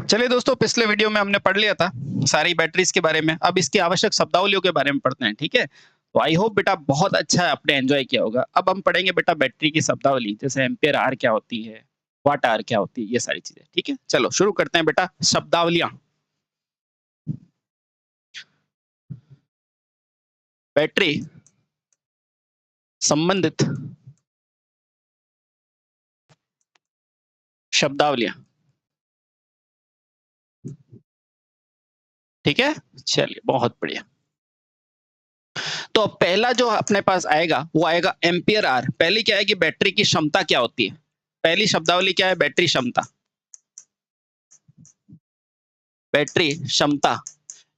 चलिए दोस्तों, पिछले वीडियो में हमने पढ़ लिया था सारी बैटरीज के बारे में। अब इसकी आवश्यक शब्दावलियों के बारे में पढ़ते हैं, ठीक है? तो आई होप बेटा बहुत अच्छा आपने एन्जॉय किया होगा। अब हम पढ़ेंगे बेटा बैटरी की शब्दावली, जैसे एम्पियर आर क्या होती है, वाट आर क्या होती है, ये सारी चीजें, ठीक है? चलो शुरू करते हैं बेटा शब्दावलियां। बैटरी संबंधित शब्दावलियां, ठीक है? चलिए बहुत बढ़िया। तो अब पहला जो अपने पास आएगा वो आएगा एम्पियर आर। पहली क्या है कि बैटरी की क्षमता क्या होती है? पहली शब्दावली क्या है? बैटरी क्षमता। बैटरी क्षमता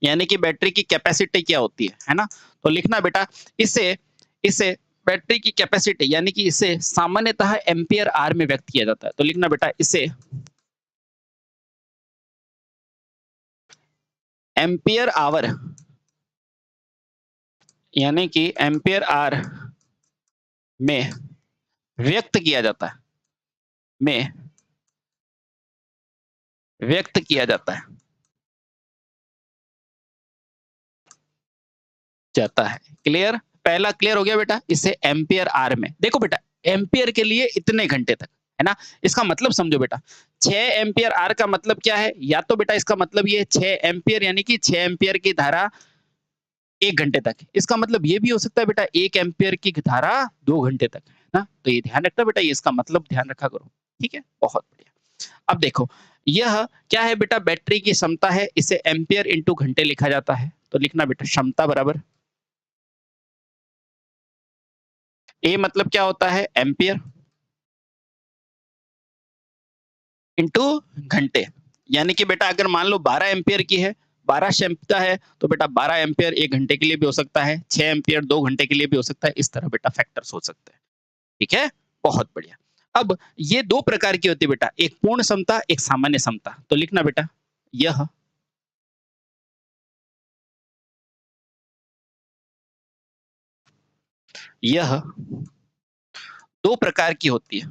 यानी कि बैटरी की कैपेसिटी क्या होती है ना? तो लिखना बेटा इसे इसे बैटरी की कैपेसिटी यानी कि इसे सामान्यतः एम्पियर आर में व्यक्त किया जाता है। तो लिखना बेटा इसे एम्पियर आवर यानी कि एम्पियर आर में व्यक्त किया जाता है, में व्यक्त किया जाता है जाता है। क्लियर? पहला क्लियर हो गया बेटा। इसे एम्पियर आर में देखो बेटा, एम्पियर के लिए इतने घंटे तक, है ना? इसका मतलब समझो बेटा, 6 एम्पियर आर का मतलब क्या है? या तो बेटा इसका मतलब ये 6 एम्पियर यानी कि 6 एम्पियर की धारा 1 घंटे तक। इसका मतलब ये भी हो सकता है बेटा 1 एम्पियर की धारा 2 घंटे तक, है ना? तो ये ध्यान रखना बेटा, ये इसका मतलब ध्यान रखा करो। ठीक है? बहुत बढ़िया। अब देखो, यह क्या है बेटा? बैटरी की क्षमता है, इसे एम्पियर इंटू घंटे लिखा जाता है। तो लिखना बेटा क्षमता बराबर ए मतलब क्या होता है? एम्पियर इंटू घंटे। यानी कि बेटा अगर मान लो 12 एम्पियर की है, 12 क्षमता है, तो बेटा 12 एम्पियर 1 घंटे के लिए भी हो सकता है, 6 एम्पियर 2 घंटे के लिए भी हो सकता है। इस तरह बेटा फैक्टर्स हो सकते हैं। ठीक है? बहुत बढ़िया। अब ये 2 प्रकार की होती है बेटा, एक पूर्ण क्षमता, एक सामान्य क्षमता। तो लिखना बेटा यह यह 2 प्रकार की होती है।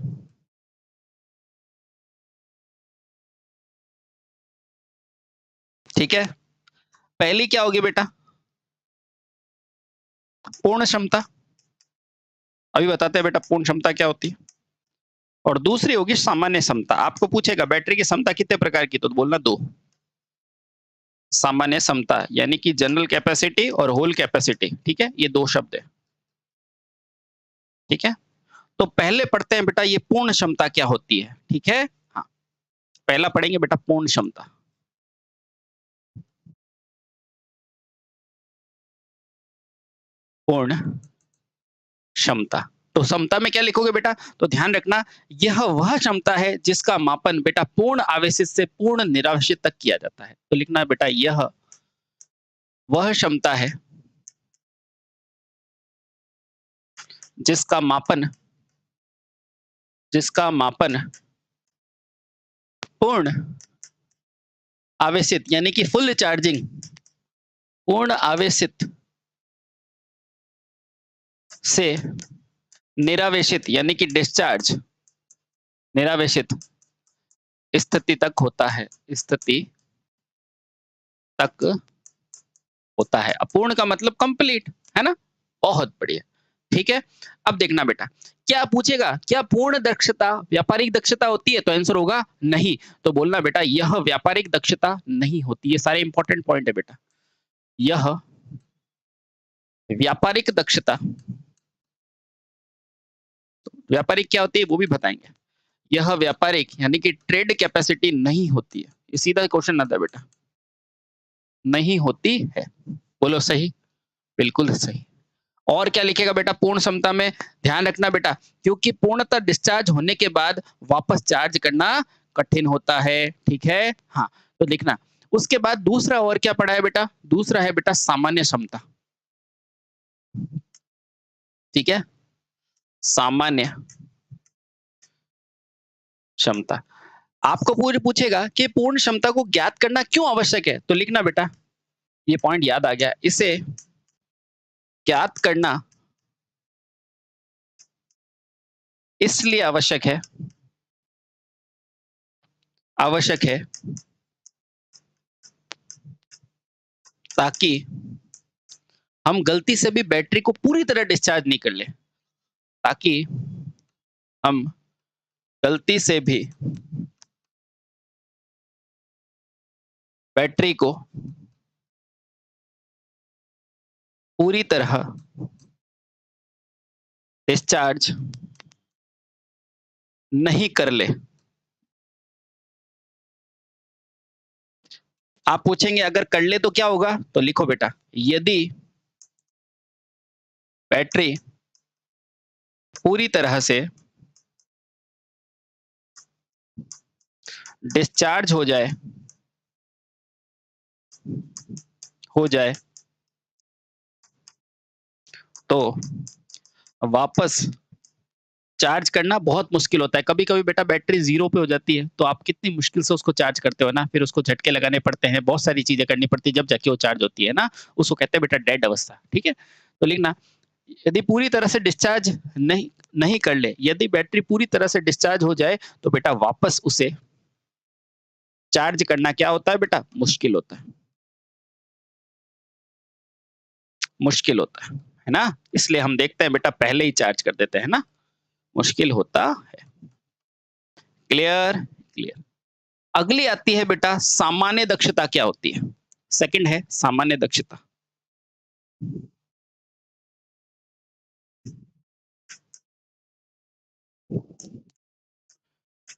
ठीक है? पहली क्या होगी बेटा? पूर्ण क्षमता। अभी बताते हैं बेटा पूर्ण क्षमता क्या होती है। और दूसरी होगी सामान्य क्षमता। आपको पूछेगा बैटरी की क्षमता कितने प्रकार की, तो बोलना 2। सामान्य क्षमता यानी कि जनरल कैपेसिटी और होल कैपेसिटी। ठीक है? ये 2 शब्द है। ठीक है? तो पहले पढ़ते हैं बेटा ये पूर्ण क्षमता क्या होती है। ठीक है? हाँ, पहला पढ़ेंगे बेटा पूर्ण क्षमता। पूर्ण क्षमता। तो क्षमता में क्या लिखोगे बेटा? तो ध्यान रखना, यह वह क्षमता है जिसका मापन बेटा पूर्ण आवेशित से पूर्ण निरावेशित तक किया जाता है। तो लिखना बेटा यह वह क्षमता है जिसका मापन जिसका मापन पूर्ण आवेशित यानी कि फुल चार्जिंग, पूर्ण आवेशित से निरावेशित यानी कि डिस्चार्ज, निरावेशित स्थिति तक होता है, स्थिति तक होता है। अपूर्ण का मतलब कंप्लीट, है ना? बहुत बढ़िया। ठीक है? अब देखना बेटा, क्या पूछेगा? क्या पूर्ण दक्षता व्यापारिक दक्षता होती है? तो आंसर होगा नहीं। तो बोलना बेटा यह व्यापारिक दक्षता नहीं होती। ये सारे इंपॉर्टेंट पॉइंट है बेटा। यह व्यापारिक दक्षता, व्यापारिक क्या होती है वो भी बताएंगे। यह व्यापारिक यानी कि ट्रेड कैपेसिटी नहीं होती है। ये सीधा क्वेश्चन आता है बेटा, नहीं होती है। बोलो सही? बिल्कुल सही। और क्या लिखेगा बेटा पूर्ण क्षमता में? ध्यान रखना बेटा, क्योंकि पूर्णतः डिस्चार्ज होने के बाद वापस चार्ज करना कठिन होता है। ठीक है? हाँ, तो लिखना। उसके बाद दूसरा और क्या पढ़ा है बेटा? दूसरा है बेटा सामान्य क्षमता। ठीक है? सामान्य क्षमता। आपको पूरी पूछेगा कि पूर्ण क्षमता को ज्ञात करना क्यों आवश्यक है? तो लिखना बेटा, ये पॉइंट याद आ गया, इसे ज्ञात करना इसलिए आवश्यक है, आवश्यक है ताकि हम गलती से भी बैटरी को पूरी तरह डिस्चार्ज नहीं कर ले, ताकि हम गलती से भी बैटरी को पूरी तरह डिस्चार्ज नहीं कर ले। आप पूछेंगे अगर कर ले तो क्या होगा, तो लिखो बेटा, यदि बैटरी पूरी तरह से डिस्चार्ज हो जाए तो वापस चार्ज करना बहुत मुश्किल होता है। कभी-कभी बेटा बैटरी 0 पे हो जाती है, तो आप कितनी मुश्किल से उसको चार्ज करते हो ना, फिर उसको झटके लगाने पड़ते हैं, बहुत सारी चीज़ें करनी पड़ती है, जब जाके वो चार्ज होती है ना, उसको कहते हैं बेटा डेड अवस्था, ठीक है? तो लिखना, यदि पूरी तरह से डिस्चार्ज नहीं नहीं कर ले, यदि बैटरी पूरी तरह से डिस्चार्ज हो जाए, तो बेटा वापस उसे चार्ज करना क्या होता है बेटा? मुश्किल होता है। मुश्किल होता है ना? इसलिए हम देखते हैं बेटा पहले ही चार्ज कर देते हैं ना? मुश्किल होता है। क्लियर? क्लियर। अगली आती है बेटा सामान्य दक्षता क्या होती है? सेकंड है सामान्य दक्षता।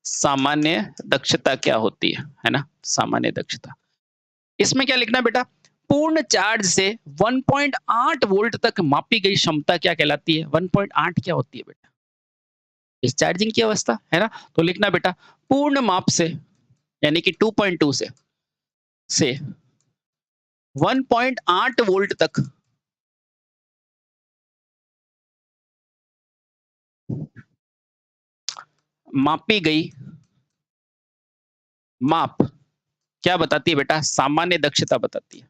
सामान्य दक्षता क्या होती है ना? सामान्य दक्षता। इसमें क्या लिखना है बेटा? पूर्ण चार्ज से 1.8 वोल्ट तक मापी गई क्षमता क्या कहलाती है? 1.8 क्या होती है बेटा? डिस्चार्जिंग की अवस्था है ना? तो लिखना बेटा पूर्ण माप से यानी कि 2.2 से 1.8 वोल्ट तक मापी गई माप क्या बताती है बेटा? सामान्य दक्षता बताती है।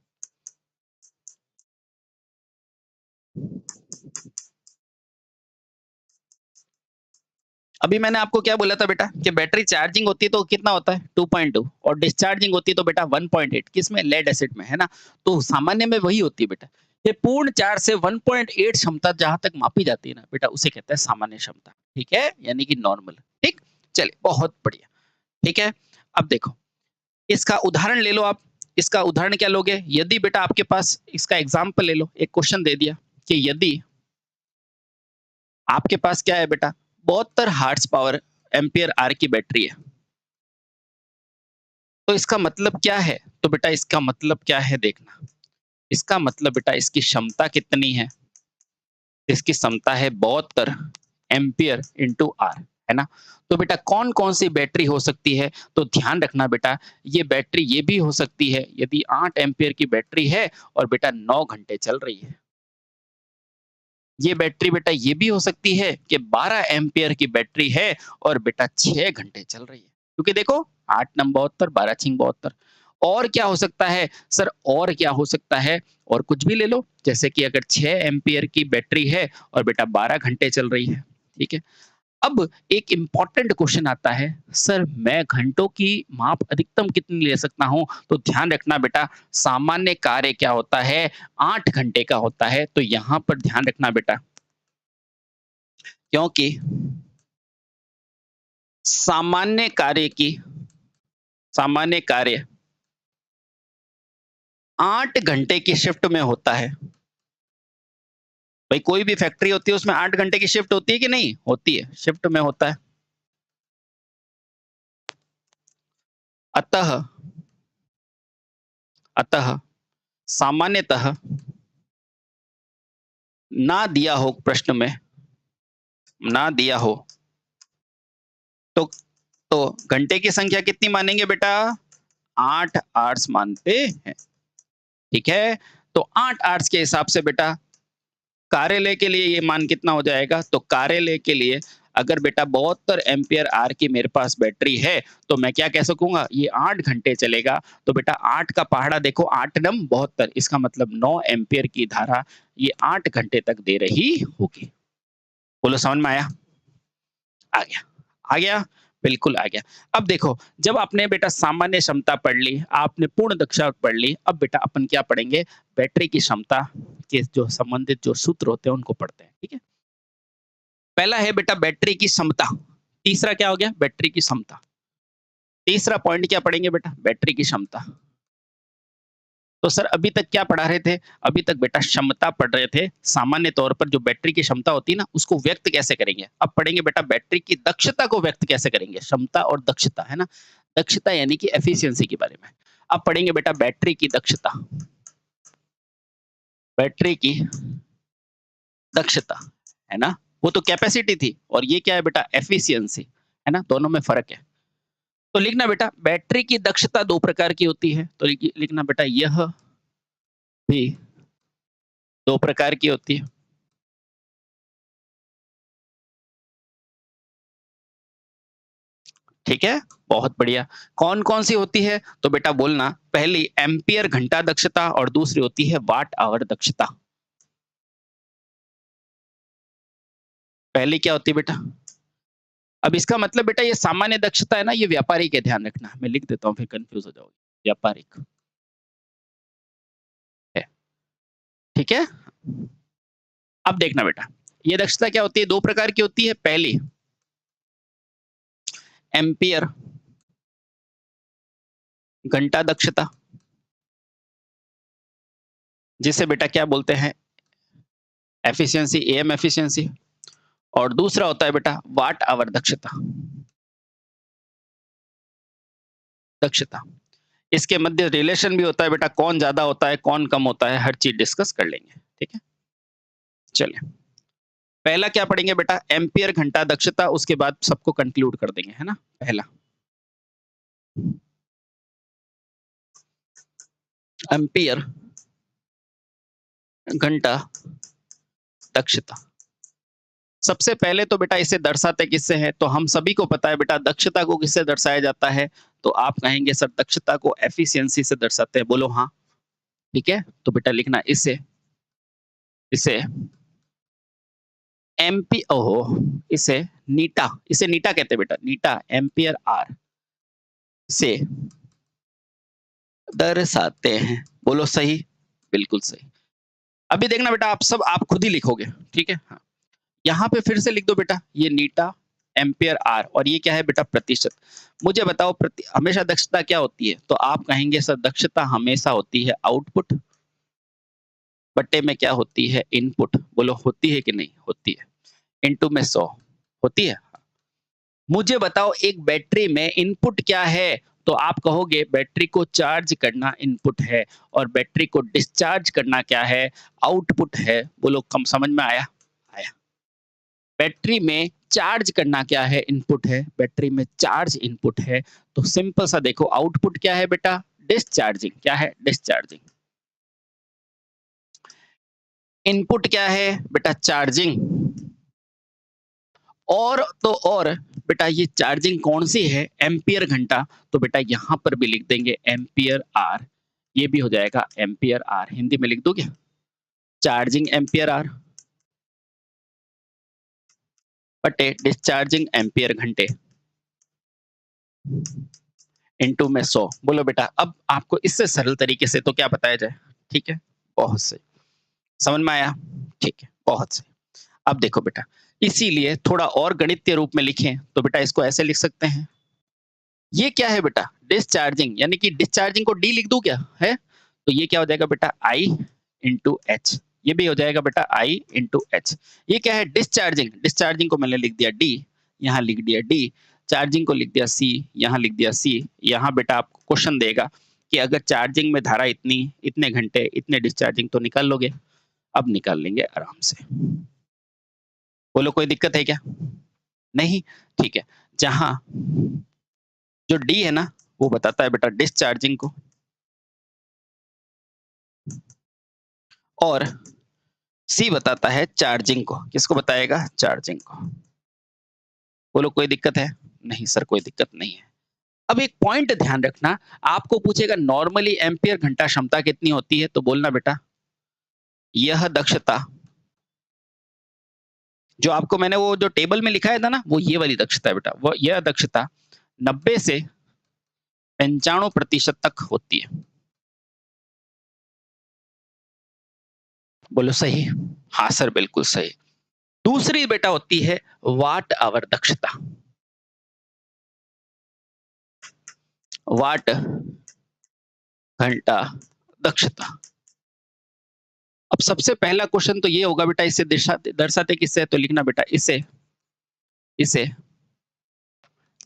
अभी मैंने आपको क्या बोला था बेटा कि बैटरी चार्जिंग होती है तो कितना होता है 2.2 और डिस्चार्जिंग होती है तो बेटा 1.8 किसमें लेड एसिड में है ना। तो सामान्य में वही होती है बेटा। ये पूर्ण चार्ज से 1.8 क्षमता जहां तक मापी जाती है ना बेटा उसे कहते हैं सामान्य क्षमता। ठीक है, यानी कि नॉर्मल। ठीक, चलिए बहुत बढ़िया। ठीक है, अब देखो इसका उदाहरण ले लो आप। इसका उदाहरण क्या लोगे? यदि बेटा आपके पास इसका एग्जाम्पल ले लो, एक क्वेश्चन दे दिया कि यदि आपके पास क्या है बेटा 72 हार्स पावर एम्पियर आर की बैटरी है, तो इसका मतलब क्या है? तो बेटा इसका मतलब क्या है देखना। इसका मतलब बेटा इसकी क्षमता कितनी है? इसकी क्षमता है 72 एम्पियर इंटू आर, है ना। तो बेटा कौन कौन सी बैटरी हो सकती है? तो ध्यान रखना बेटा, ये बैटरी ये भी हो सकती है यदि 8 एम्पियर की बैटरी है और बेटा 9 घंटे चल रही है। ये बैटरी बेटा ये भी हो सकती है कि 12 एम्पियर की बैटरी है और बेटा 6 घंटे चल रही है। क्योंकि देखो 8 नम 72, 12 छिंग 72। और क्या हो सकता है सर? और क्या हो सकता है? और कुछ भी ले लो, जैसे कि अगर 6 एम्पियर की बैटरी है और बेटा 12 घंटे चल रही है। ठीक है, अब एक इंपॉर्टेंट क्वेश्चन आता है, सर मैं घंटों की माप अधिकतम कितनी ले सकता हूं? तो ध्यान रखना बेटा सामान्य कार्य क्या होता है 8 घंटे का होता है। तो यहां पर ध्यान रखना बेटा, क्योंकि सामान्य कार्य की सामान्य कार्य 8 घंटे की शिफ्ट में होता है। भाई कोई भी फैक्ट्री होती है उसमें 8 घंटे की शिफ्ट होती है कि नहीं होती है? शिफ्ट में होता है। अतः अतः सामान्यतः ना दिया हो प्रश्न में, ना दिया हो तो घंटे की संख्या कितनी मानेंगे बेटा? 8 आवर्स मानते हैं। ठीक है, तो 8 आवर्स के हिसाब से बेटा कार्यालय के लिए ये मान कितना हो जाएगा? तो कार्यालय के लिए अगर बेटा 72 एम्पियर आर की मेरे पास बैटरी है तो मैं क्या कह सकूंगा? ये 8 घंटे चलेगा। तो बेटा 8 का पहाड़ा देखो, 8 नम 72, इसका मतलब 9 एम्पियर की धारा ये 8 घंटे तक दे रही होगी। बोलो समझ में आया? आ गया, आ गया। बिल्कुल आ गया। अब देखो, जब आपने बेटा सामान्य क्षमता पढ़ ली, आपने पूर्ण दक्षता पढ़ ली, अब बेटा अपन क्या पढ़ेंगे? बैटरी की क्षमता के जो संबंधित जो सूत्र होते हैं उनको पढ़ते हैं, ठीक है? पहला है बेटा बैटरी की क्षमता, तीसरा क्या हो गया? बैटरी की क्षमता। तीसरा पॉइंट क्या पढ़ेंगे बेटा? बैटरी की क्षमता। तो सर अभी तक क्या पढ़ा रहे थे? अभी तक बेटा क्षमता पढ़ रहे थे। सामान्य तौर पर जो बैटरी की क्षमता होती है ना, उसको व्यक्त कैसे करेंगे? अब पढ़ेंगे बेटा बैटरी की दक्षता को व्यक्त कैसे करेंगे? क्षमता और दक्षता, है ना? दक्षता यानी कि एफिशिएंसी के बारे में। अब पढ़ेंगे बेटा बैटरी की दक्षता। बैटरी की दक्षता, है ना? वो तो कैपेसिटी थी और ये क्या है बेटा? एफिशिएंसी, है ना? दोनों में फ़र्क है। तो लिखना बेटा बैटरी की दक्षता 2 प्रकार की होती है। तो लिखना बेटा यह भी 2 प्रकार की होती है। ठीक है? बहुत बढ़िया। कौन-कौन सी होती है? तो बेटा बोलना, पहली एम्पीयर घंटा दक्षता और दूसरी होती है वाट आवर दक्षता। पहली क्या होती है बेटा? अब इसका मतलब बेटा ये सामान्य दक्षता है ना, ये व्यापारिक है, ध्यान रखना। मैं लिख देता हूँ फिर कन्फ्यूज़ हो जाओगे। व्यापारिक है, ठीक है? अब देखना बेटा, ये दक्षता क्या होती है? 2 प्रकार की होती है। पहली एम्पीयर घंटा दक्षता, जिसे बेटा क्या बोलते हैं? Efficiency, am efficiency. और दूसरा होता है बेटा वाट आवर दक्षता। दक्षता। इसके मध्य रिलेशन भी होता है बेटा, कौन ज़्यादा होता है, कौन कम होता है, हर चीज़ डिस्कस कर लेंगे, ठीक है? चलिए, पहला क्या पढ़ेंगे बेटा? एम्पीयर घंटा दक्षता, उसके बाद सबको कंक्लूड कर देंगे, है ना? पहला एम्पीयर घंटा दक्षता। सबसे पहले तो बेटा इसे दर्शाते किससे हैं? तो हम सभी को पता है बेटा दक्षता को किससे दर्शाया जाता है? तो आप कहेंगे सर दक्षता को एफिशिएंसी से दर्शाते हैं। बोलो हाँ, ठीक है? तो बेटा लिखना इसे इसे एमपी ओहो इसे नीटा कहते हैं बेटा, नीटा एम्पियर आर से दर्शाते हैं। बोलो सही? बिल्कुल सही। अभी देखना बेटा आप खुद ही लिखोगे, ठीक है? हाँ। यहाँ पे फिर से लिख दो बेटा, ये नीटा एम्पियर आर और ये क्या है बेटा? प्रतिशत। मुझे बताओ हमेशा दक्षता क्या होती है? तो आप कहेंगे सर दक्षता हमेशा होती है आउटपुट बट्टे में क्या होती है? इनपुट। बोलो होती है कि नहीं? होती है। इनटू में 100 होती है। मुझे बताओ एक बैटरी में इनपुट क्या है? तो आप कहोगे बैटरी को चार्ज करना इनपुट है और बैटरी को डिस्चार्ज करना क्या है? आउटपुट है। बोलो कम समझ में आया? आया। बैटरी में चार्ज करना क्या है? इनपुट है। बैटरी में चार्ज इनपुट है। तो सिंपल सा देखो आउटपुट क्या है बेटा? डिस्चार्जिंग। क्या है? डिस्चार्जिंग। इनपुट क्या है बेटा? चार्जिंग। और तो और बेटा ये चार्जिंग कौन सी है? एम्पियर घंटा। तो बेटा यहाँ पर भी लिख देंगे एम्पियर आर। ये भी हो जाएगा एम्पियर आर। हिंदी में लिख दो क्या? चार्जिंग एम्पियर आर बटे डिस्चार्जिंग एम्पियर घंटे इनटू में 100। बोलो बेटा अब आपको इससे सरल तरीके से तो क्या बताया जाए? ठीक है, बहुत सही। समझ में आया? ठीक है, बहुत सही। अब देखो बेटा, इसीलिए थोड़ा और गणितीय रूप में लिखें तो बेटा इसको ऐसे लिख सकते हैं। ये क्या है बेटा? डिस्चार्जिंग, यानी कि डिस्चार्जिंग को डी लिख दूं क्या? है तो ये क्या हो जाएगा बेटा? आई इंटू एच। ये भी हो जाएगा बेटा आई इंटू एच। ये क्या है? डिस्चार्जिंग। डिस्चार्जिंग को मैंने लिख दिया डी, यहाँ लिख दिया डी। चार्जिंग को लिख दिया सी, यहाँ लिख दिया सी। यहाँ बेटा आपको क्वेश्चन देगा कि अगर चार्जिंग में धारा इतनी, इतने घंटे, इतने डिस्चार्जिंग, तो निकाल लोगे? अब निकाल लेंगे आराम से। बोलो कोई दिक्कत है क्या? नहीं? ठीक है। जहां जो डी है ना, वो बताता है बेटा डिस्चार्जिंग को और सी बताता है चार्जिंग को। किसको बताएगा? चार्जिंग को। बोलो कोई दिक्कत है? नहीं सर कोई दिक्कत नहीं है। अब एक पॉइंट ध्यान रखना, आपको पूछेगा नॉर्मली एम्पियर घंटा क्षमता कितनी होती है? तो बोलना बेटा यह दक्षता जो आपको मैंने वो जो टेबल में लिखा है था ना, वो ये वाली दक्षता है बेटा। वो यह दक्षता 90 से 95% तक होती है। बोलो सही? हाँ सर, बिल्कुल सही। दूसरी बेटा होती है वाट आवर दक्षता। वाट घंटा दक्षता। अब सबसे पहला क्वेश्चन तो ये होगा बेटा, इसे दर्शाते किससे, तो लिखना बेटा इसे इसे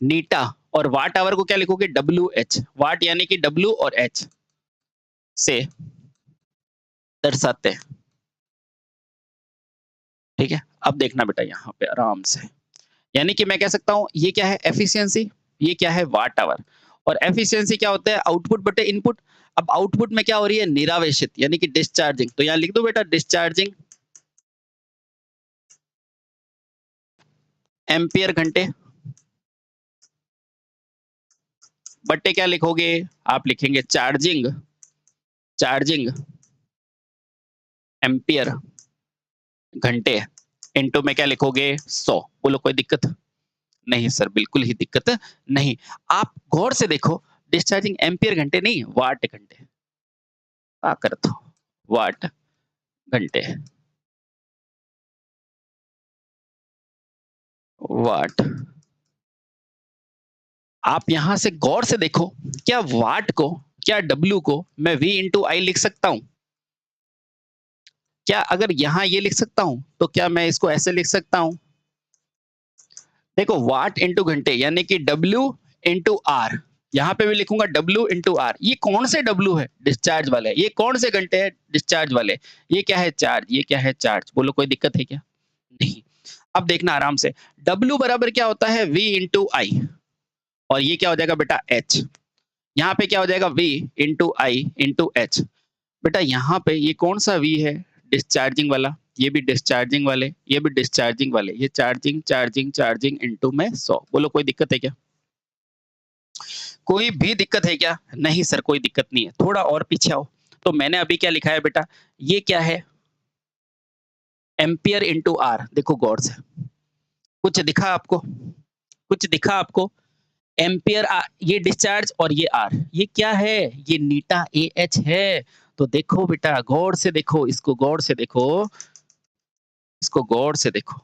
नीटा, और वाट आवर को क्या लिखोगे, डब्ल्यू एच। वाट यानी कि डब्ल्यू और एच से दर्शाते हैं। ठीक है, अब देखना बेटा यहाँ पे आराम से, यानी कि मैं कह सकता हूँ ये क्या है, एफिशिएंसी, ये क्या है, वाट आवर। और एफिशिएंसी क्या होता है, आउटपुट बटे इनपुट। अब आउटपुट में क्या हो रही है, निरावेशित यानी कि डिस्चार्जिंग, तो यहाँ लिख दो बेटा डिस्चार्जिंग एम्पियर घंटे, बट्टे क्या लिखोगे, आप लिखेंगे चार्जिंग चार्जिंग एम्पियर घंटे, इनटू में क्या लिखोगे 100। बोलो कोई दिक्कत? नहीं सर, बिल्कुल ही दिक्कत नहीं। आप गौर से देखो, डिस्चार्जिंग एम्पियर घंटे नहीं, वाट घंटे। क्या करते हो, वाट घंटे, वाट। आप यहां से गौर से देखो, क्या वाट को, क्या डब्ल्यू को मैं वी इंटू आई लिख सकता हूं? क्या अगर यहां ये लिख सकता हूं, तो क्या मैं इसको ऐसे लिख सकता हूं? देखो वाट इंटू घंटे यानी कि डब्ल्यू इंटू आर, यहां पे भी लिखूंगा डब्ल्यू इंटू आर। ये कौन से डब्ल्यू है, डिस्चार्ज वाले। ये कौन से घंटे हैं, डिस्चार्ज वाले। ये क्या है, चार्ज। ये क्या है, चार्ज। बोलो कोई दिक्कत है क्या? नहीं। अब देखना आराम से, डब्ल्यू बराबर क्या होता है, वी इंटू आई, और ये क्या हो जाएगा बेटा, एच। यहाँ पे क्या हो जाएगा, v इंटू आई इंटू एच। बेटा यहाँ पे ये कौन सा v है, डिस्चार्जिंग वाला। ये भी डिस्चार्जिंग वाले, ये भी डिस्चार्जिंग वाले, ये चार्जिंग चार्जिंग चार्जिंग इनटू में 100। बोलो कोई दिक्कत है क्या? कोई भी दिक्कत है क्या? नहीं सर, कोई दिक्कत नहीं है। थोड़ा और पीछे आओ, तो मैंने अभी क्या लिखा है बेटा, ये क्या है, एम्पियर इंटू आर। देखो गौर से, कुछ दिखा आपको, कुछ दिखा आपको? एम्पियर ये डिस्चार्ज और ये आर, ये क्या है, ये नीटा ए एच है। तो देखो बेटा गौर से देखो, इसको गौर से देखो, इसको गौर से देखो,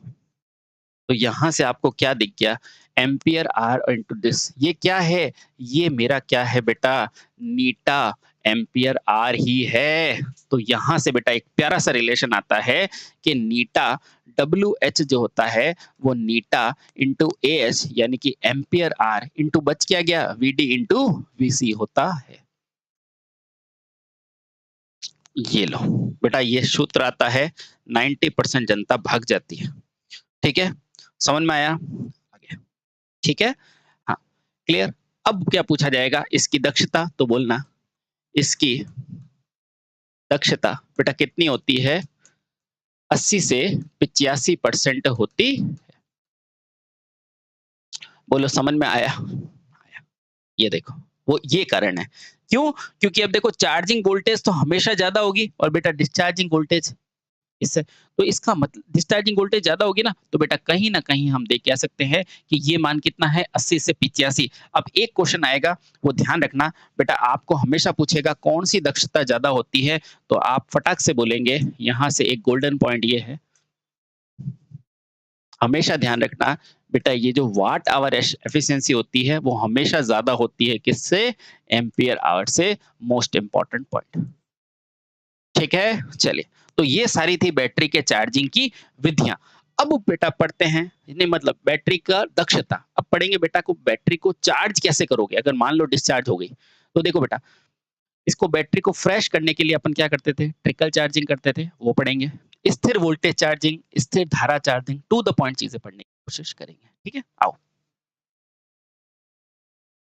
तो यहां से आपको क्या दिख गया, एम्पियर आर इंटू दिस। ये क्या है, ये मेरा क्या है बेटा, नीटा एम्पियर आर ही है। तो यहां से बेटा एक प्यारा सा रिलेशन आता है कि नीटा डब्ल्यू एच जो होता है, वो नीटा इंटू ए एच यानी कि एम्पियर आर इंटू बच क्या गया, वीडी इंटू वीसी होता है। ये लो बेटा, ये सूत्र आता है, 90% जनता भाग जाती है। ठीक है, समझ में आया? आगे ठीक है, हाँ क्लियर। अब क्या पूछा जाएगा, इसकी दक्षता, तो बोलना इसकी दक्षता बेटा कितनी होती है, 80 से 85% होती। बोलो समझ में आया? आया। ये देखो, वो ये कारण है। क्यों? क्योंकि अब देखो चार्जिंग वोल्टेज तो हमेशा ज्यादा होगी, और बेटा डिस्चार्जिंग वोल्टेज इससे, तो इसका मतलब डिस्चार्जिंग वोल्टेज ज्यादा होगी ना, तो बेटा कहीं ना कहीं हम देख कह सकते हैं कि ये मान कितना है, 80 से 85। अब एक क्वेश्चन आएगा, वो ध्यान रखना बेटा, आपको हमेशा पूछेगा कौन सी दक्षता ज्यादा होती है, तो आप फटाक से बोलेंगे, यहां से एक गोल्डन पॉइंट ये है, हमेशा ध्यान रखना बेटा, ये जो वाट आवर एफिशिएंसी होती है, वो हमेशा ज्यादा होती है किससे, एम्पियर आवर से। Most important point. ठीक है, चलिए, तो ये सारी थी बैटरी के चार्जिंग की विधियां। अब बेटा पढ़ते हैं, नहीं मतलब बैटरी का दक्षता। अब पढ़ेंगे बेटा को बैटरी को चार्ज कैसे करोगे, अगर मान लो डिस्चार्ज हो गई। तो देखो बेटा, इसको बैटरी को फ्रेश करने के लिए अपन क्या करते थे, ट्रिकल चार्जिंग करते थे, वो पढ़ेंगे। स्थिर वोल्टेज चार्जिंग, स्थिर धारा चार्जिंग, टू द पॉइंट चीजें पढ़ने की कोशिश करेंगे। ठीक है, आओ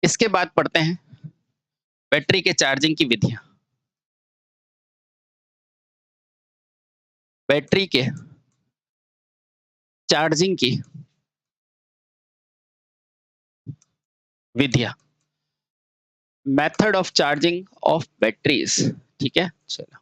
इसके बाद पढ़ते हैं बैटरी के चार्जिंग की विधियां। बैटरी के चार्जिंग की विधियां, method of charging of batteries. ठीक है, चलो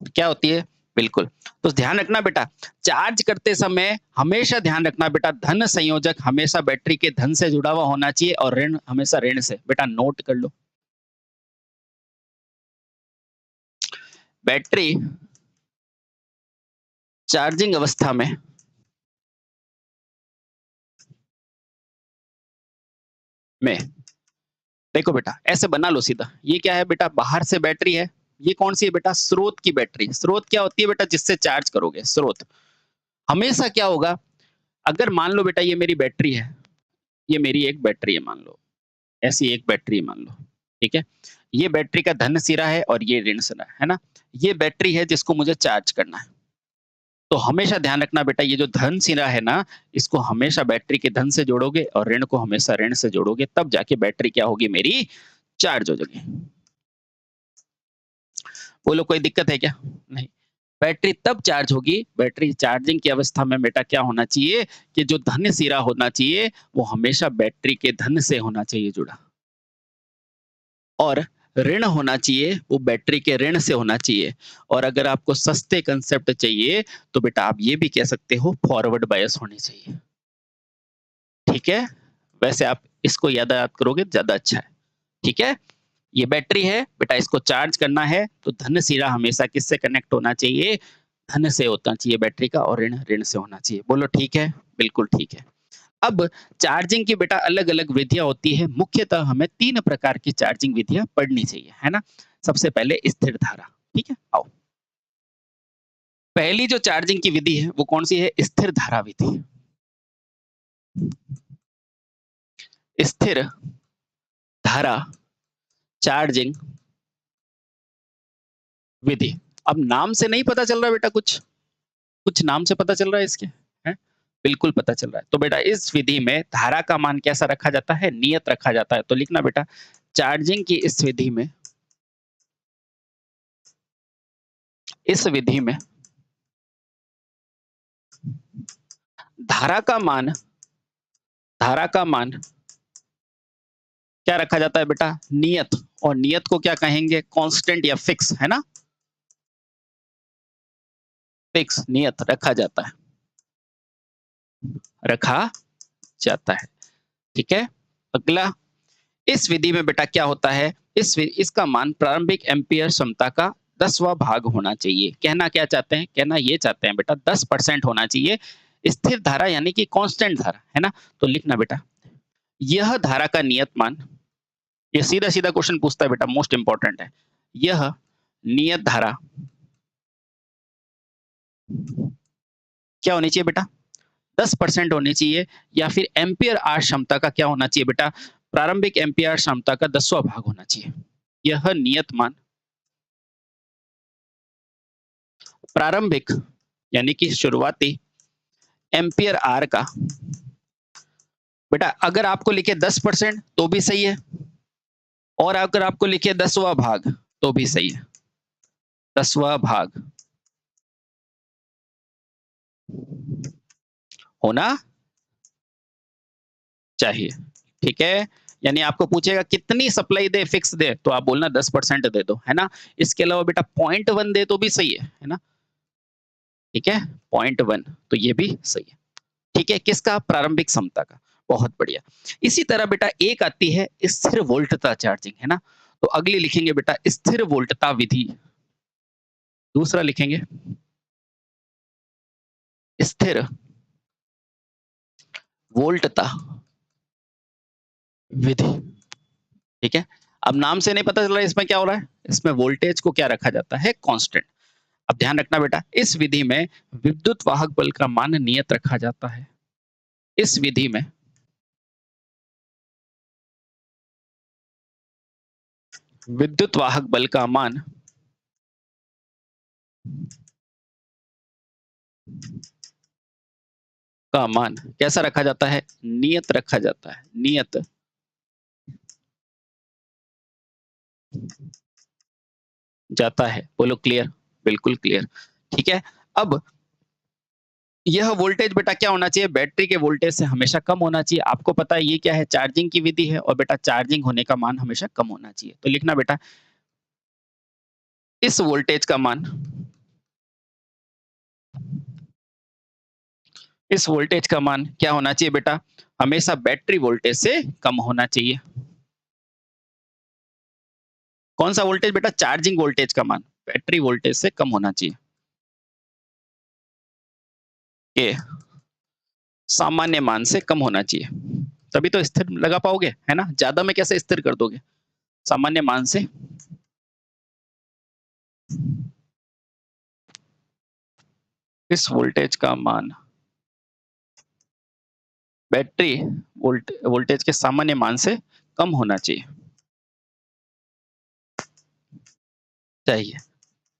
क्या होती है, बिल्कुल। तो ध्यान रखना बेटा, चार्ज करते समय हमेशा ध्यान रखना बेटा, धन संयोजक हमेशा बैटरी के धन से जुड़ा हुआ होना चाहिए और ऋण हमेशा ऋण से। बेटा नोट कर लो। बैटरी चार्जिंग अवस्था में देखो बेटा, ऐसे बना लो सीधा। ये क्या है बेटा? बाहर से बैटरी है। ये कौन सी है बेटा? स्रोत की बैटरी। स्रोत क्या होती है बेटा? जिससे चार्ज करोगे, स्रोत। हमेशा क्या होगा, अगर मान लो बेटा ये मेरी बैटरी है, ये मेरी एक बैटरी है मान लो, ऐसी एक बैटरी मान लो, ठीक है? ये बैटरी का धन सिरा है और ये ऋण सिरा है ना? ये बैटरी है जिसको मुझे चार्ज करना है। तो हमेशा ध्यान रखना बेटा, ये जो धन सिरा है ना, इसको हमेशा बैटरी के धन से जोड़ोगे और ऋण को हमेशा ऋण से जोड़ोगे, तब जाके बैटरी क्या होगी मेरी? चार्ज हो जाएगी। बोलो कोई दिक्कत है क्या? नहीं। बैटरी तब चार्ज होगी, बैटरी चार्जिंग की अवस्था में बेटा क्या होना चाहिए कि जो धन सिरा होना चाहिए, वो हमेशा बैटरी के धन से होना चाहिए जुड़ा। और ऋण होना चाहिए, वो बैटरी के ऋण से होना चाहिए। और अगर आपको सस्ते कंसेप्ट चाहिए, तो बेटा आप ये भी कह सकते हो फॉरवर्ड बायस होनी चाहिए। ठीक है? वैसे आप इसको याद करोगे ज़्यादा अच्छा है। ठीक है? ये बैटरी है, बेटा इसको चार्ज करना है, तो धन सिरा हमेशा किससे कनेक्ट होना चाहिए? धन से होना चाहिए बैटरी का और ऋण ऋण से होना चाहिए। बोलो ठीक है? बिल्कुल ठीक है। अब चार्जिंग की बेटा अलग-अलग विधियाँ होती है। मुख्यतः हमें 3 प्रकार की चार्जिंग विधियाँ पढ़नी चाहिए, है ना? सबसे पहले स्थिर धारा, ठीक है? आओ। पहली जो चार्जिंग की विधि है, वो कौन-सी है? स्थिर धारा विधि। स्थिर धारा चार्जिंग विधि। अब नाम से नहीं पता चल रहा बेटा कुछ? कुछ नाम से पता चल रहा है इसके? हैं? बिल्कुल पता चल रहा है। तो बेटा इस विधि में धारा का मान कैसा रखा जाता है? नियत रखा जाता है। तो लिखना बेटा, चार्जिंग की इस विधि में धारा का मान धारा का मान क्या रखा जाता है बेटा? नियत। और नियत को क्या कहेंगे? कांस्टेंट या फिक्स, है ना? फिक्स नियत रखा जाता है। रखा जाता है। ठीक है? अगला, इस विधि में बेटा क्या होता है? इसका मान प्रारंभिक एम्पीयर क्षमता का 10वां भाग होना चाहिए। कहना क्या चाहते हैं? कहना ये चाहते हैं बेटा 10% होना चाहिए। स्थिर धारा यानी कि कांस्टेंट धारा, है ना? तो लिखना बेटा, यह धारा का नियत मान, ये सीधा-सीधा क्वेश्चन पूछता है बेटा, मोस्ट इंपोर्टेंट है। यह नियत धारा क्या होनी चाहिए बेटा? 10% होनी चाहिए या फिर एम्पीयर आवर क्षमता का क्या होना चाहिए बेटा? प्रारंभिक एम्पीयर क्षमता का 10वां भाग होना चाहिए। यह नियत मान प्रारंभिक यानी कि शुरुआती एम्पीयर आर का, बेटा अगर आपको लिखे 10% तो भी सही है, और अगर आपको लिखे 10वां भाग तो भी सही है। 10वां भाग होना चाहिए। ठीक है? यानी आपको पूछेगा कितनी सप्लाई दे, फिक्स दे, तो आप बोलना 10% दे दो, है ना? इसके अलावा बेटा 0.1 दे तो भी सही है ना? ठीक है? 0.1 तो ये भी सही है। ठीक है? किसका? प्रारंभिक क्षमता का। बहुत बढ़िया। इसी तरह बेटा एक आती है स्थिर वोल्टता चार्जिंग, है ना? तो अगली लिखेंगे बेटा स्थिर वोल्टता विधि। दूसरा लिखेंगे स्थिर वोल्टता विधि। ठीक है? अब नाम से नहीं पता चल रहा है इसमें क्या हो रहा है? इसमें वोल्टेज को क्या रखा जाता है? कांस्टेंट। अब ध्यान रखना बेटा, इस विधि में विद्युत वाहक बल का मान नियत रखा जाता है। इस विधि में विद्युत वाहक बल का मान कैसा रखा जाता है? नियत रखा जाता है। नियत जाता है। बोलो क्लियर? बिल्कुल क्लियर। ठीक है? अब यह वोल्टेज बेटा क्या होना चाहिए? बैटरी के वोल्टेज से हमेशा कम होना चाहिए। आपको पता है ये क्या है? चार्जिंग की विधि है और बेटा चार्जिंग होने का मान हमेशा कम होना चाहिए। तो लिखना बेटा, इस वोल्टेज का मान इस वोल्टेज का मान क्या होना चाहिए बेटा? हमेशा बैटरी वोल्टेज से कम होना चाहिए। कौन सा वोल्टेज बेटा? चार्जिंग वोल्टेज का मान बैटरी वोल्टेज से कम होना चाहिए। ये सामान्य मान से कम होना चाहिए, तभी तो स्थिर लगा पाओगे, है ना? ज्यादा में कैसे स्थिर कर दोगे? सामान्य मान से इस वोल्टेज का मान बैटरी वोल्टेज के सामान्य मान से कम होना चाहिए।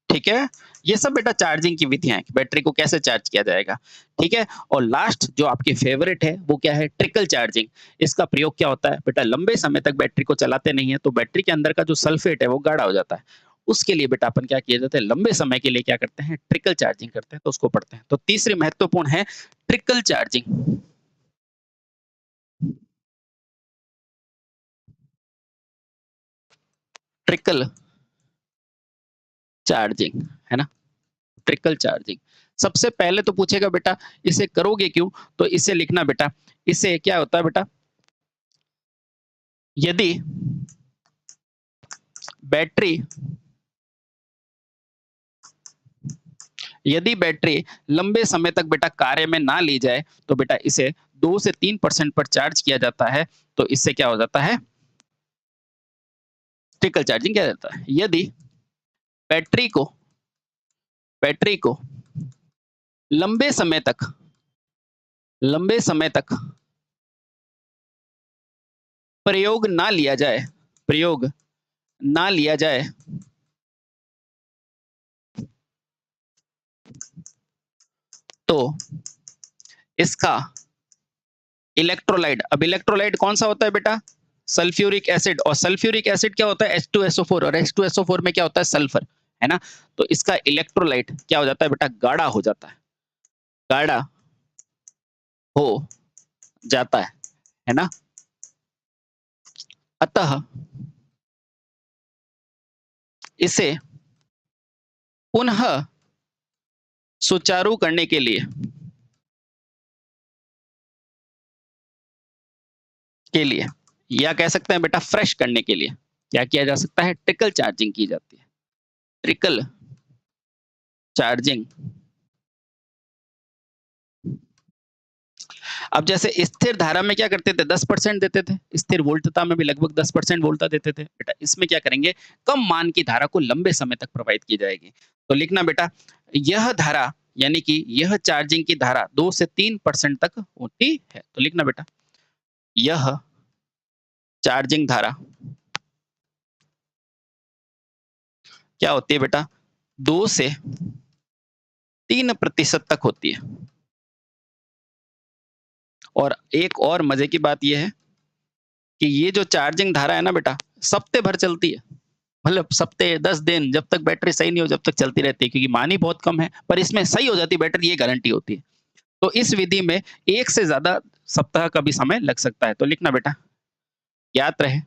ठीक है? ये सब बेटा चार्जिंग की विधियां हैं, बैटरी को कैसे चार्ज किया जाएगा। ठीक है? और लास्ट जो आपकी फेवरेट है वो क्या है? Trickle charging. इसका प्रयोग क्या होता है बेटा? लंबे समय तक बैटरी को चलाते नहीं है तो बैटरी के अंदर का जो सल्फेट है वो गाढ़ा हो जाता है। उसके लिए बेटा अपन क्या किया जाता है? लंबे समय के लिए क्या करते हैं? ट्रिकल चार्जिंग करते हैं, तो उसको पढ़ते हैं। तो तीसरी महत्वपूर्ण है ट्रिकल चार्जिंग। ट्रिकल चार्जिंग, है ना? Trickle charging. सबसे पहले तो पूछेगा बेटा इसे करोगे क्यों? तो इसे लिखना बेटा, इसे क्या होता है बेटा? यदि बैटरी यदि बैटरी लंबे समय तक बेटा कार्य में ना ली जाए तो बेटा इसे 2 से 3% पर चार्ज किया जाता है, तो इससे क्या हो जाता है? ट्रिकल चार्जिंग किया जाता है। यदि बैटरी को बैटरी को लंबे समय तक लंबे समय तक प्रयोग ना लिया जाए तो इसका इलेक्ट्रोलाइट, अब इलेक्ट्रोलाइट कौन सा होता है बेटा? सल्फ्यूरिक एसिड, और सल्फ्यूरिक एसिड क्या होता है? H2SO4, और H2SO4 में क्या होता है? सल्फर, है ना? तो इसका इलेक्ट्रोलाइट क्या हो जाता है बेटा? गाढ़ा हो जाता है, गाढ़ा हो जाता है ना? अतः इसे पुनः सुचारू करने के लिए या कह सकते हैं बेटा फ्रेश करने के लिए क्या किया जा सकता है? ट्रिकल चार्जिंग की जाती है। Trickle charging. अब जैसे स्थिर धारा में क्या करते थे? 10% देते थे, स्थिर वोल्टता में भी लगभग 10% वोल्टता देते थे। बेटा इसमें क्या करेंगे? कम मान की धारा को लंबे समय तक प्रवाहित की जाएगी। तो लिखना बेटा, यह धारा यानी कि यह चार्जिंग की धारा 2 से 3% तक होती है। तो लिखना बेटा, यह चार्जिंग धारा क्या होती है बेटा? 2 से 3% तक होती है। और एक और मजे की बात यह है कि ये जो चार्जिंग धारा है ना बेटा, सप्ते भर चलती है। मतलब सप्ते 10 दिन, जब तक बैटरी सही नहीं हो जब तक चलती रहती है, क्योंकि मान ही बहुत कम है, पर इसमें सही हो जाती है बैटरी, ये गारंटी होती है। तो इस विधि में एक से ज्यादा सप्ताह का भी समय लग सकता है। तो लिखना बेटा, ज्ञात रहे,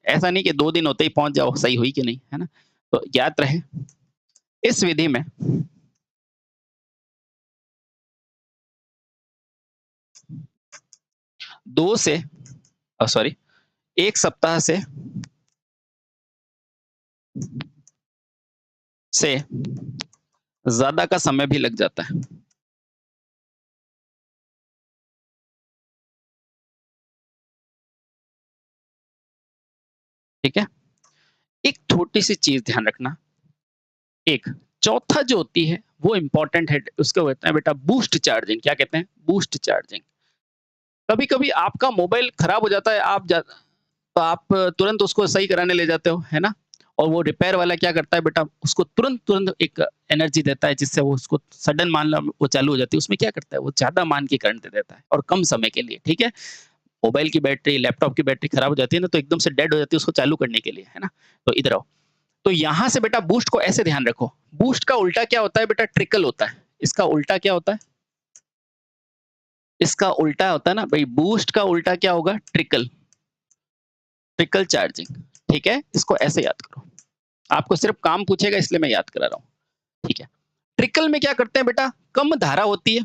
ऐसा नहीं कि 2 दिन होते ही पहुंच जाओ सही हुई कि नहीं, है ना? तो ज्ञात रहे इस विधि में 2 से सॉरी 1 सप्ताह से ज्यादा का समय भी लग जाता है। ठीक है? एक छोटी सी चीज ध्यान रखना, एक चौथा जो होती है वो इंपॉर्टेंट है, उसको कहते हैं बेटा बूस्ट चार्जिंग। क्या कहते हैं? Boost charging. कभी कभी आपका मोबाइल खराब हो जाता है, तो आप तुरंत उसको सही कराने ले जाते हो, है ना? और वो रिपेयर वाला क्या करता है बेटा? उसको तुरंत तुरंत एक एनर्जी देता है जिससे वो उसको सडन मान लो वो चालू हो जाती है। उसमें क्या करता है? वो ज्यादा मान की करंट दे देता है और कम समय के लिए। ठीक है? मोबाइल की बैटरी, लैपटॉप की बैटरी खराब हो जाती है ना, तो एकदम से डेड हो जाती है उसको चालू करने के लिए, है ना? तो इधर आओ। तो यहां से बेटा बूस्ट को ऐसे ध्यान रखो, बूस्ट का उल्टा क्या होता है बेटा? ट्रिकल होता है। इसका उल्टा क्या होता है? इसका उल्टा होता है ना भाई, बूस्ट का उल्टा क्या होगा? ट्रिकल। Trickle charging. ठीक है? इसको ऐसे याद करो, आपको सिर्फ काम पूछेगा इसलिए मैं याद करा रहा हूं। ठीक है? ट्रिकल में क्या करते हैं बेटा, कम धारा होती है,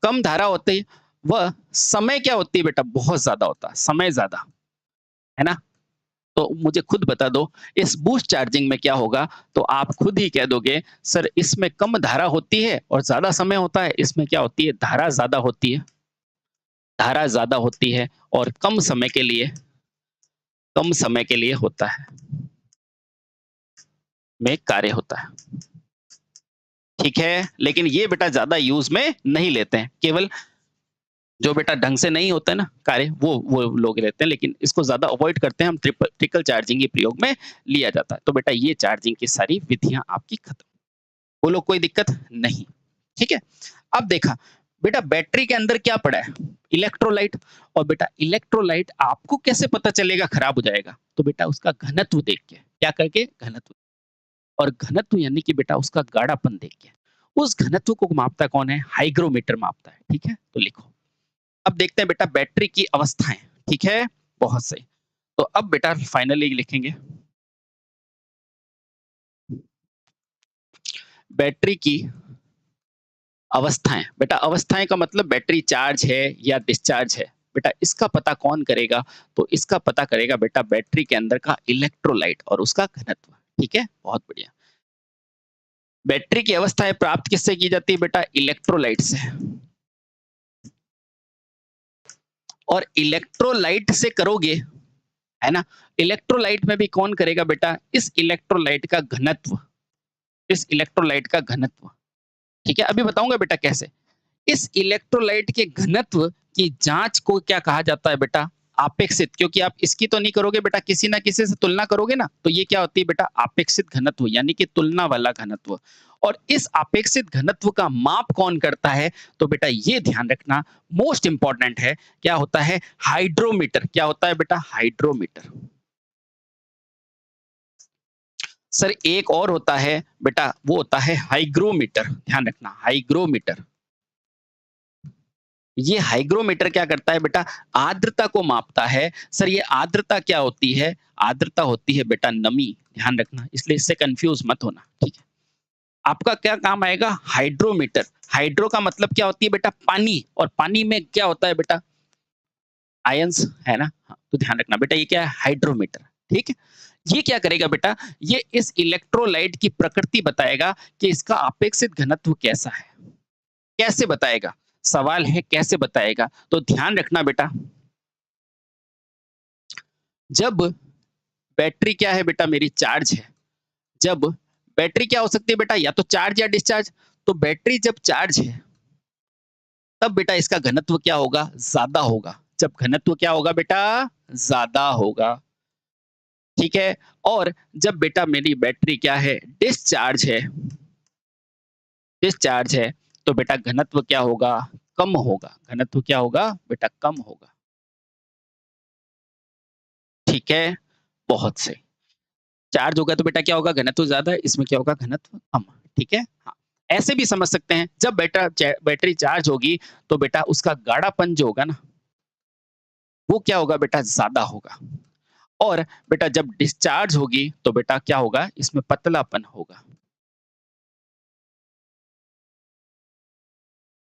कम धारा होती है, वह समय क्या होती है बेटा, बहुत ज्यादा होता है, समय ज्यादा, है ना। तो मुझे खुद बता दो इस बूस्ट चार्जिंग में क्या होगा, तो आप खुद ही कह दोगे सर इसमें कम धारा होती है और ज्यादा समय होता है, इसमें क्या होती है, धारा ज्यादा होती है, धारा ज्यादा होती है और कम समय के लिए होता है, में कार्य होता है, ठीक है। लेकिन ये बेटा ज्यादा यूज में नहीं लेते हैं, केवल जो बेटा ढंग से नहीं होता है ना कार्य, वो लोग लेते हैं, लेकिन इसको ज्यादा अवॉइड करते हैं हम, ट्रिकल चार्जिंग के प्रयोग में लिया जाता है। तो बेटा ये चार्जिंग की सारी विधियां आपकी खत्म, बोलो कोई दिक्कत नहीं, ठीक है। अब देखा बेटा बैटरी के अंदर क्या पड़ा है, इलेक्ट्रोलाइट, और बेटा इलेक्ट्रोलाइट आपको कैसे पता चलेगा खराब हो जाएगा, तो बेटा उसका घनत्व देख के, क्या करके, घनत्व, और घनत्व यानी कि बेटा उसका गाढ़ापन देख के, उस घनत्व को मापता कौन है, हाइग्रोमीटर मापता है, ठीक है। तो लिखो, अब देखते हैं बेटा बैटरी की अवस्थाएं, ठीक है, बहुत सही। तो अब बेटा फाइनली लिखेंगे बैटरी की अवस्थाएं, बेटा अवस्थाएं का मतलब बैटरी चार्ज है या डिस्चार्ज है, बेटा इसका पता कौन करेगा, तो इसका पता करेगा बेटा बैटरी के अंदर का इलेक्ट्रोलाइट और उसका घनत्व, ठीक है, बहुत बढ़िया। बैटरी की अवस्थाएं प्राप्त किससे की जाती है बेटा, इलेक्ट्रोलाइट से, और इलेक्ट्रोलाइट से करोगे, है ना, इलेक्ट्रोलाइट में भी कौन करेगा बेटा, इस इलेक्ट्रोलाइट का घनत्व, इस इलेक्ट्रोलाइट का घनत्व, ठीक है। अभी बताऊंगा बेटा कैसे। इस इलेक्ट्रोलाइट के घनत्व की जांच को क्या कहा जाता है बेटा, आपेक्षित, क्योंकि आप इसकी तो नहीं करोगे बेटा, किसी ना किसी से तुलना करोगे ना, तो ये क्या होती है बेटा, आपेक्षित घनत्व, यानी कि तुलना वाला घनत्व। और इस आपेक्षित घनत्व का माप कौन करता है, तो बेटा ये ध्यान रखना, मोस्ट इंपॉर्टेंट है, क्या होता है, हाइड्रोमीटर, क्या होता है बेटा, हाइड्रोमीटर। सर एक और होता है बेटा, वो होता है हाइग्रोमीटर, ध्यान रखना, हाइग्रोमीटर। ये हाइग्रोमीटर क्या करता है बेटा, आर्द्रता को मापता है। सर ये आर्द्रता क्या होती है, आर्द्रता होती है बेटा नमी, ध्यान रखना, इसलिए इससे कंफ्यूज मत होना, ठीक है। आपका क्या काम आएगा, हाइड्रोमीटर। हाइड्रो का मतलब क्या होती है बेटा, पानी, और पानी में क्या होता है बेटा, आयंस, है ना। हाँ, तो ध्यान रखना बेटा ये क्या है, हाइड्रोमीटर, ठीक है। ये क्या करेगा बेटा, ये इस इलेक्ट्रोलाइट की प्रकृति बताएगा कि इसका अपेक्षित घनत्व कैसा है, कैसे बताएगा, सवाल है कैसे बताएगा। तो ध्यान रखना बेटा, जब बैटरी क्या है बेटा, मेरी चार्ज है, जब बैटरी क्या हो सकती है बेटा, या तो चार्ज या डिस्चार्ज, तो बैटरी जब चार्ज है तब बेटा इसका घनत्व क्या होगा, ज्यादा होगा, जब घनत्व क्या होगा बेटा, ज्यादा होगा, ठीक है। और जब बेटा मेरी बैटरी क्या है, डिस्चार्ज है, डिस्चार्ज है, तो बेटा घनत्व क्या होगा, कम होगा, घनत्व क्या होगा बेटा, कम होगा, ठीक है, बहुत सही। चार्ज होगा तो बेटा क्या होगा, घनत्व ज्यादा है, इसमें क्या होगा, घनत्व कम, ठीक है। हाँ, ऐसे भी समझ सकते हैं, जब बैटरी चार्ज होगी तो बेटा उसका गाढ़ापन जो होगा ना, वो क्या होगा बेटा, ज्यादा होगा, और बेटा जब डिस्चार्ज होगी तो बेटा क्या होगा, इसमें पतलापन होगा,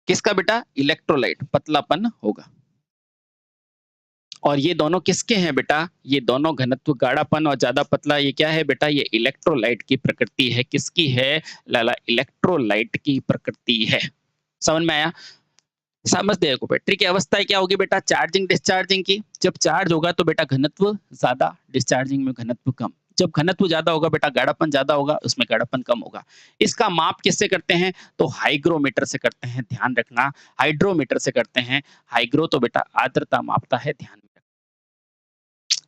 किसका बेटा, इलेक्ट्रोलाइट, पतलापन होगा। और ये दोनों किसके हैं बेटा, ये दोनों घनत्व, गाढ़ापन और ज्यादा पतला, ये क्या है बेटा, ये इलेक्ट्रोलाइट की प्रकृति है, किसकी है लाला, इलेक्ट्रोलाइट की प्रकृति है। समझ में आया, समझ देखो बैटरी की अवस्था क्या होगी बेटा, चार्जिंग डिस्चार्जिंग की, जब चार्ज होगा तो बेटा घनत्व ज्यादा, डिस्चार्जिंग में घनत्व कम, जब घनत्व ज्यादा होगा बेटा गाढ़ापन ज्यादा होगा, उसमें गाढ़ापन कम होगा। इसका माप किससे करते हैं, तो हाइग्रोमीटर से करते हैं, ध्यान रखना, हाइड्रोमीटर से करते हैं। हाइग्रो तो बेटा आर्द्रता मापता है, ध्यान में।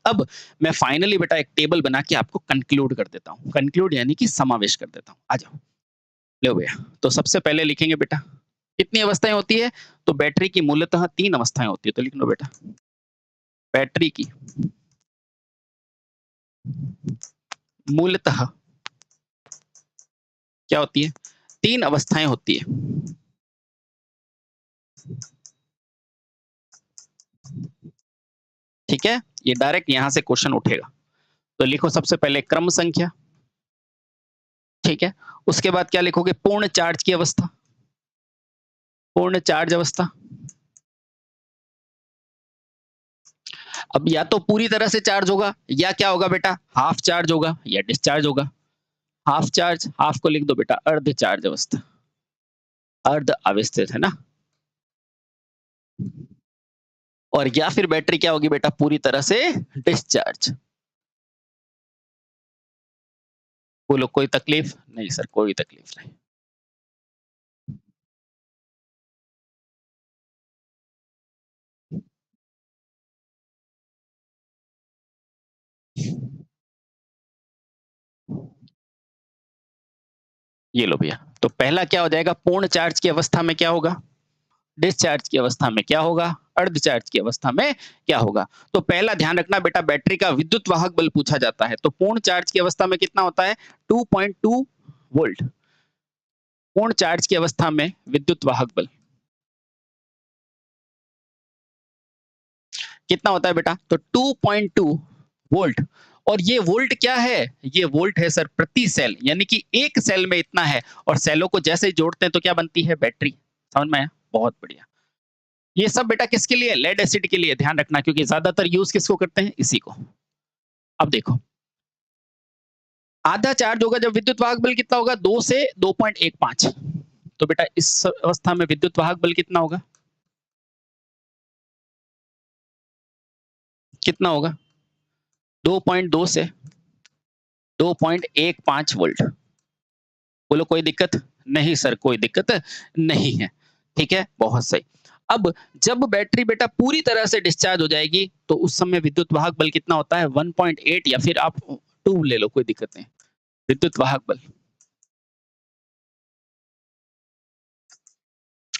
अब मैं फाइनली बेटा एक टेबल बना के आपको कंक्लूड कर देता हूँ, कंक्लूड यानी कि समावेश कर देता हूँ, आ जाओ, लो भैया। तो सबसे पहले लिखेंगे बेटा कितनी अवस्थाएं होती है, तो बैटरी की मूलतः 3 अवस्थाएं होती है, तो लिख लो बेटा, बैटरी की मूलतः क्या होती है, 3 अवस्थाएं होती है, ठीक है। ये डायरेक्ट यहां से क्वेश्चन उठेगा, तो लिखो सबसे पहले क्रम संख्या, ठीक है। उसके बाद क्या लिखोगे? पूर्ण चार्ज की अवस्था, पूर्ण चार्ज अवस्था। अब या तो पूरी तरह से चार्ज होगा या क्या होगा बेटा, हाफ चार्ज होगा या डिस्चार्ज होगा। हाफ चार्ज, हाफ को लिख दो बेटा अर्ध चार्ज अवस्था, अर्ध अवस्थित, है ना। और या फिर बैटरी क्या होगी बेटा, पूरी तरह से डिस्चार्ज। बोलो कोई तकलीफ नहीं? सर कोई तकलीफ नहीं। ये लो भैया, तो पहला क्या हो जाएगा, पूर्ण चार्ज की अवस्था में क्या होगा, डिस्चार्ज की अवस्था में क्या होगा, अर्ध चार्ज की अवस्था में क्या होगा। तो पहला ध्यान रखना बेटा, बैटरी का विद्युत वाहक बल पूछा जाता है, तो पूर्ण चार्ज की अवस्था में कितना होता है, 2.2 वोल्ट। पूर्ण चार्ज की अवस्था में विद्युत वाहक बल कितना होता है बेटा, तो 2.2 वोल्ट। और ये वोल्ट क्या है, ये वोल्ट है सर प्रति सेल, यानी कि एक सेल में इतना है, और सेलों को जैसे ही जोड़ते हैं तो क्या बनती है, बैटरी। समझ में आया? बहुत बढ़िया। ये सब बेटा किसके लिए, लेड एसिड के लिए, ध्यान रखना, क्योंकि ज्यादातर यूज किसको करते हैं, इसी को। अब देखो, आधा चार्ज होगा जब विद्युत वाहक बल कितना होगा, 2 से 2.15। तो बेटा इस अवस्था में विद्युत वाहक बल कितना होगा, कितना होगा, 2.2 से 2.15 वोल्ट। बोलो कोई दिक्कत नहीं? सर कोई दिक्कत नहीं है। ठीक है, बहुत सही। अब जब बैटरी बेटा पूरी तरह से डिस्चार्ज हो जाएगी तो उस समय विद्युत वाहक बल कितना होता है, 1.8 या फिर आप 2 ले लो, कोई दिक्कत नहीं। विद्युत वाहक बल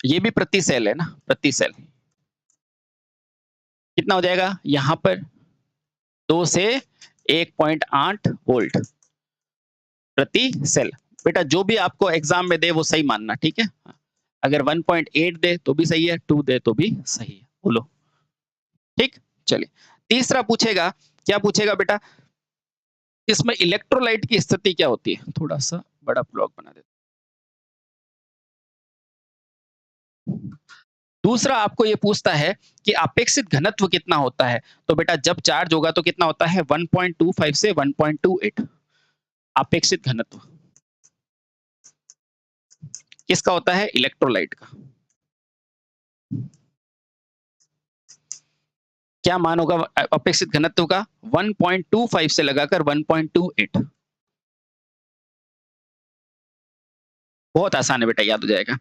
ये भी प्रति सेल है ना, प्रति सेल कितना हो जाएगा, यहां पर 2 से 1.8 वोल्ट प्रति सेल। बेटा जो भी आपको एग्जाम में दे वो सही मानना, ठीक है। अगर 1.8 दे तो भी सही है, 2 दे तो भी सही है। बोलो ठीक। चलिए तीसरा पूछेगा, क्या पूछेगा बेटा, इसमें इलेक्ट्रोलाइट की स्थिति क्या होती है, थोड़ा सा बड़ा ब्लॉक बना देते। दूसरा आपको ये पूछता है कि अपेक्षित घनत्व कितना होता है, तो बेटा जब चार्ज होगा तो कितना होता है, 1.25 से 1.28। अपेक्षित घनत्व किसका होता है, इलेक्ट्रोलाइट का। क्या मान होगा अपेक्षित घनत्व का, 1.25 से लगाकर 1.28। बहुत आसान है बेटा, याद हो जाएगा।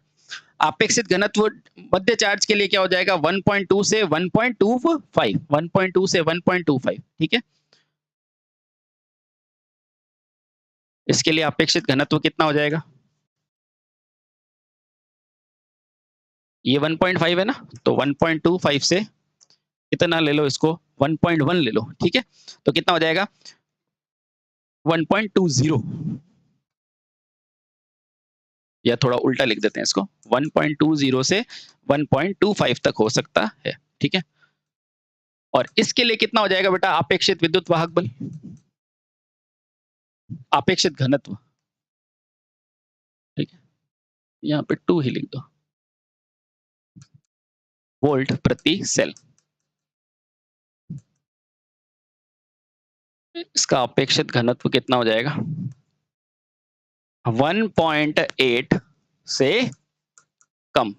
अपेक्षित घनत्व मध्य चार्ज के लिए क्या हो जाएगा, 1.2 से 1.25, 1.2 से 1.25, ठीक है। इसके लिए अपेक्षित घनत्व कितना हो जाएगा, ये 1.5 है ना, तो 1.25 से कितना ले लो इसको, 1.1 ले लो, ठीक है। तो कितना हो जाएगा, 1.20, या थोड़ा उल्टा लिख देते हैं इसको, 1.20 से 1.25 तक हो सकता है, ठीक है। और इसके लिए कितना हो जाएगा बेटा, अपेक्षित विद्युत वाहक बल, अपेक्षित घनत्व, ठीक है, यहाँ पे 2 ही लिख दो, वोल्ट प्रति सेल। इसका अपेक्षित घनत्व कितना हो जाएगा, 1.8 से कम,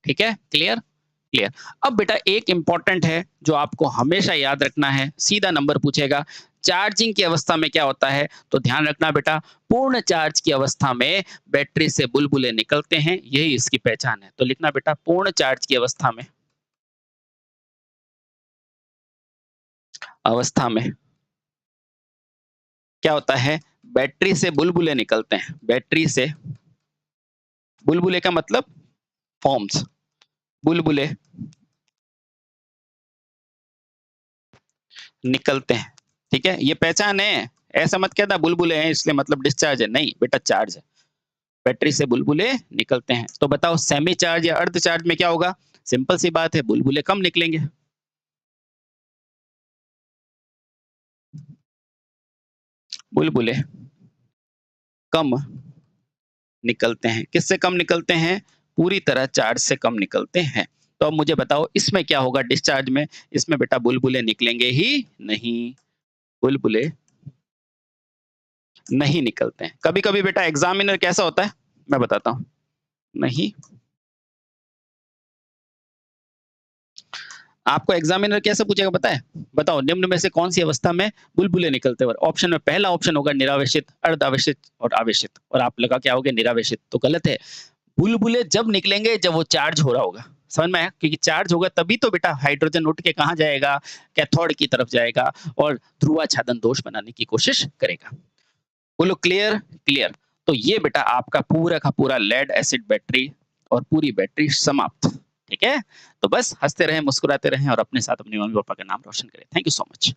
ठीक है। Clear, clear. अब बेटा एक इंपॉर्टेंट है जो आपको हमेशा याद रखना है, सीधा नंबर पूछेगा, चार्जिंग की अवस्था में क्या होता है, तो ध्यान रखना बेटा, पूर्ण चार्ज की अवस्था में बैटरी से बुलबुले निकलते हैं, यही इसकी पहचान है। तो लिखना बेटा, पूर्ण चार्ज की अवस्था में क्या होता है, बैटरी से बुलबुले निकलते हैं, बैटरी से बुलबुले का मतलब फॉर्म्स, बुलबुले निकलते हैं, ठीक है। ये पहचान है, ऐसा मत कहना बुलबुले हैं इसलिए मतलब डिस्चार्ज है, नहीं बेटा चार्ज है, बैटरी से बुलबुले निकलते हैं। तो बताओ सेमी चार्ज या अर्ध चार्ज में क्या होगा, सिंपल सी बात है, बुलबुले कम निकलेंगे। बुलबुले कम निकलते हैं। किससे कम निकलते हैं? पूरी तरह चार्ज से कम निकलते हैं। तो अब मुझे बताओ इसमें क्या होगा डिस्चार्ज में? इसमें बेटा बुलबुले निकलेंगे ही नहीं, बुलबुले नहीं निकलते हैं। कभी-कभी बेटा एग्जामिनर कैसा होता है? मैं बताता हूँ। नहीं, आपको एग्जामिनर कैसे पूछेगा पता है? बताओ निम्न में से कौन सी अवस्था में बुलबुले निकलते हैं? ऑप्शन में पहला ऑप्शन होगा निरावेशित, अर्धावेशित और आवेशित, और आप लगा क्या होगे निरावेशित, तो गलत है। बुलबुले जब निकलेंगे जब वो चार्ज हो रहा होगा, समझ में आया? क्योंकि चार्ज होगा तभी तो बेटा हाइड्रोजन उठ के कहाँ जाएगा? कैथोड की तरफ जाएगा और ध्रुवाच्छादन दोष बनाने की कोशिश करेगा। बोलो क्लियर? क्लियर। तो ये बेटा आपका पूरा का पूरा लेड एसिड बैटरी और पूरी बैटरी समाप्त। ठीक है? तो बस हँसते रहें, मुस्कुराते रहें और अपने साथ अपनी मम्मी-पापा का नाम रोशन करें। Thank you so much.